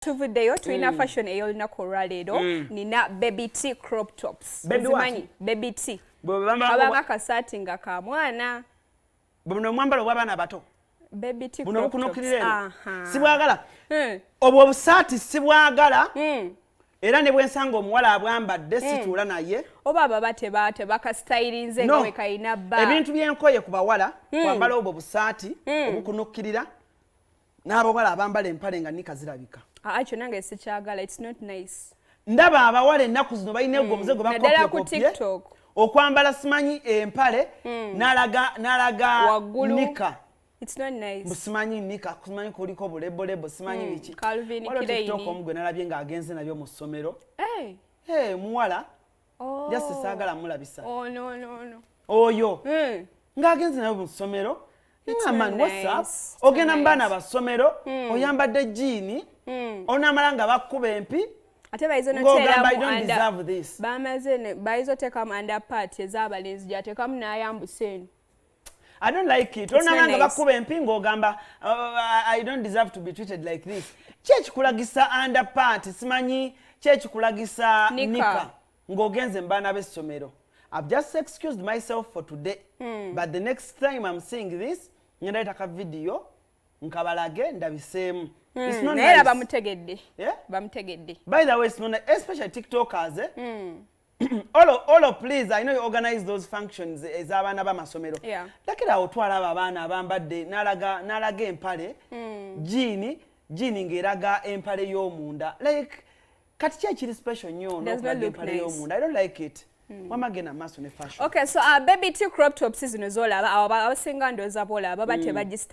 Tuvuddeyo tulina fashion ey'olunaku olwaleero nina baby T crop tops. Ozimanyi baby T abanga kasaati nga ka mwana buno mwambalo bw'abaana bato baby T buno crop tops bukunukirira sibwagala obwo obusaati sibwagala era ne bwensanga omuwala abwambadde situula naye oba baba tebakastylinze nga we kayina bba ebintu by'enkoye ku bawala kwambala obwo busaati obukunukirira n'abawala abambala empale nga nika zirabika Acho nange sikyagala, it's not nice. Ndaba abawala ennaku zino balina ogwo omuze gwe bakopye okwambala simanyi empale n'alaga nika. It's not nice. Musimanyi nika, kusimanyi kuliko bulebo simanyi biki. Calvin Kireini. Waliwo omugwe nalabye ng'agenze nabyo mu ssomero. Muwala. Just saagala mulabisa. No. Oyo. Ng'agenze nabyo mu ssomero. Man, what's up? Ogenda mu baana basomero, oyambadde jeani, onamala nga bakkuba empi. Ate bayizo noteeramu bamaze bayizo teekamu underpart ez'abalenzi gyateekamu n'ayambusa eno. I don't like it. Onamala nga bakkuba empi ng'ogamba I don't deserve to be treated like this. Ki ekikulagisa underpart simanyi ki ekikulagisa nika ng'ogenze mu baana b'essomero. I've just excused myself for today. But the next time I'm seeing this, ngenda itaka video nkabalage ndabiseemu. It's not nice. Bamutegedde. Yeah? Bamutegedde. By the way, it's not, especially TikTokers. All please, I know you organize those functions ez'abaana b'amasomero. Yeah. Lakira otwala abaana abambadde n'alaga empale, jeani ng'eraga empale y'omunda. Like, kati ki ekiri special nnyo n'okulaga empale y'omunda? I don't like it. Wamagena maso ne fashion. Okay, so baby T crop tops zino zolaba abasinga ndoza bolaba batebagista